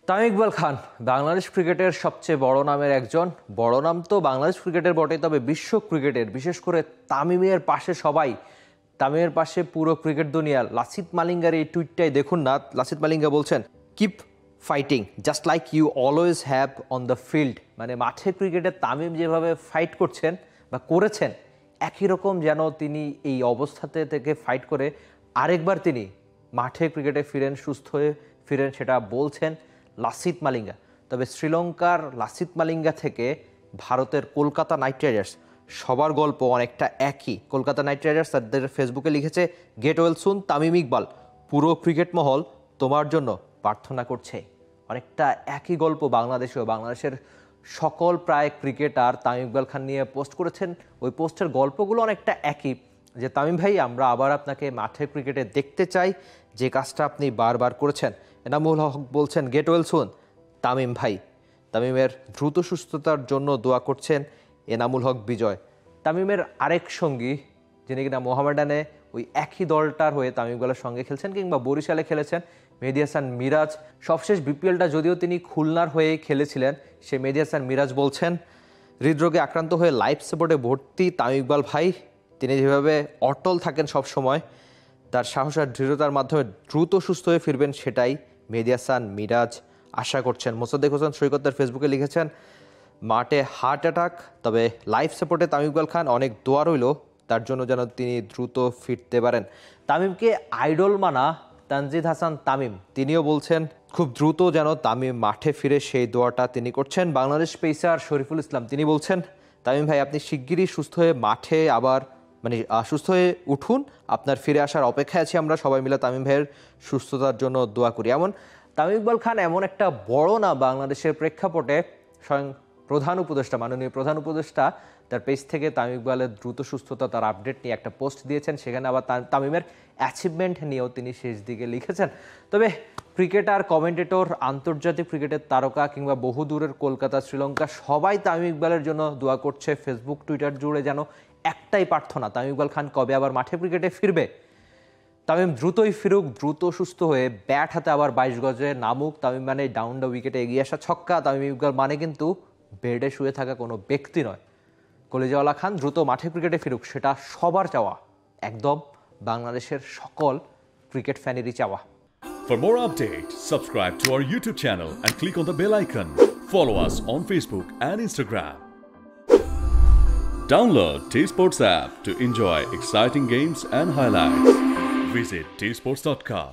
তামিম ইকবাল খান বাংলাদেশ ক্রিকেটের সবচেয়ে বড় নামের একজন। বড় নাম তো বাংলাদেশ ক্রিকেটের বটে, তবে বিশ্ব ক্রিকেটের, বিশেষ করে তামিমের পাশে সবাই, তামিমের পাশে পুরো ক্রিকেট দুনিয়া। লাসিথ মালিঙ্গার এই টুইটটাই দেখুন না। লাসিথ মালিঙ্গা বলছেন, keep fighting just like you always have on the field. মানে মাঠে ক্রিকেটে তামিম যেভাবে ফাইট করছেন বা করেছেন, একই রকম যেন তিনি এই অবস্থাতে থেকে ফাইট করে আরেকবার তিনি মাঠে ক্রিকেটে ফিরেন, সুস্থ হয়ে ফিরেন, সেটা বলছেন লাসিথ মালিঙ্গা। তবে শ্রীলঙ্কার লাসিথ মালিঙ্গা থেকে ভারতের কলকাতা নাইট রাইডার্স, সবার গল্প অনেকটা একই। কলকাতা নাইট রাইডার্স তাদের ফেসবুকে লিখেছে, get well soon Tamim Iqbal, পুরো ক্রিকেট মহল তোমার জন্য প্রার্থনা করছে। অনেকটা একই গল্প বাংলাদেশেও। বাংলাদেশের সকল প্রায় ক্রিকেটার তামিম ইকবাল খান নিয়ে পোস্ট করেছেন। ওই পোস্টের গল্পগুলো অনেকটা একই, যে তামিম ভাই, আমরা আবার আপনাকে মাঠে ক্রিকেটে দেখতে চাই, যে কাজটা আপনি বারবার করেছেন। এনামুল হক বলছেন, গেট ওয়েল সুন তামিম ভাই। তামিমের দ্রুত সুস্থতার জন্য দোয়া করছেন এনামুল হক বিজয়। তামিমের আরেক সঙ্গী, যিনি কিনা মোহামেডানে ওই একই দলটার হয়ে তামিম ইকবালের সঙ্গে খেলছেন কিংবা বরিশালে খেলেছেন, মেহেদী হাসান মিরাজ। সবশেষ বিপিএলটা যদিও তিনি খুলনার হয়ে খেলেছিলেন, সে মেহেদী হাসান মিরাজ বলছেন, হৃদরোগে আক্রান্ত হয়ে লাইফ সাপোর্টে ভর্তি তামিম ইকবাল ভাই। তিনি যেভাবে অটল থাকেন সব সময়, তার সাহস আর দৃঢ়তার মাধ্যমে দ্রুত সুস্থ হয়ে ফিরবেন, সেটাই মেহেদী হাসান মিরাজ আশা করছেন। মোসাদ্দেক হোসেন সৈকত তার ফেসবুকে লিখেছেন, মাঠে হার্ট অ্যাটাক, তবে লাইফ সাপোর্টে তামিম ইকবাল খান, অনেক দোয়া রইল তার জন্য যেন তিনি দ্রুত ফিরতে পারেন। তামিমকে আইডল মানা তানজিদ হাসান তামিম, তিনিও বলছেন খুব দ্রুত যেন তামিম মাঠে ফিরে, সেই দোয়াটা তিনি করছেন। বাংলাদেশ পেসার শরীফুল ইসলাম, তিনি বলছেন, তামিম ভাই আপনি শিগগিরই সুস্থ হয়ে মাঠে আবার সুস্থ হয়ে উঠুন, আপনার ফিরে আসার অপেক্ষায় আছি আমরা, সবাই মিলে তামিম ভাইয়ের সুস্থতার জন্য দোয়া করি। এমন তামিম ইকবাল খান এমন একটা বড় না বাংলাদেশের প্রেক্ষাপটে, স্বয়ং প্রধান উপদেষ্টা, মাননীয় প্রধান উপদেষ্টা তার পেজ থেকে তামিম ইকবালের দ্রুত সুস্থতা, তার আপডেট নিয়ে একটা পোস্ট দিয়েছেন। সেখানে আবার তামিমের অ্যাচিভমেন্ট নিয়েও তিনি শেষ দিকে লিখেছেন। তবে ক্রিকেটার, কমেন্টেটর, আন্তর্জাতিক ক্রিকেটের তারকা কিংবা বহু দূরের কলকাতা, শ্রীলঙ্কা, সবাই তামিম ইকবালের জন্য দোয়া করছে। ফেসবুক, টুইটার জুড়ে যেন একটাই প্রার্থনা, তামিম ইকবাল খান কবে আবার মাঠে ক্রিকেটে ফিরবে। তামিম দ্রুতই ফিরুক, দ্রুত সুস্থ হয়ে ব্যাট হাতে আবার 22 গজে নামুক। তামিম মানে ডাউন দ্য উইকেটে এগিয়ে আসা ছক্কা। তামিম ইকবাল মানে কিন্তু বেডে শুয়ে থাকা কোনো ব্যক্তি নয়। কলিজাওয়ালা খান দ্রুত মাঠে ক্রিকেটে ফিরুক, সেটা সবার চাওয়া, একদম বাংলাদেশের সকল ক্রিকেট ফ্যানেরই চাওয়া। For more updates, subscribe to our YouTube channel and click on the bell icon. Follow us on Facebook and Instagram. Download T-Sports app to enjoy exciting games and highlights. Visit tsports.com.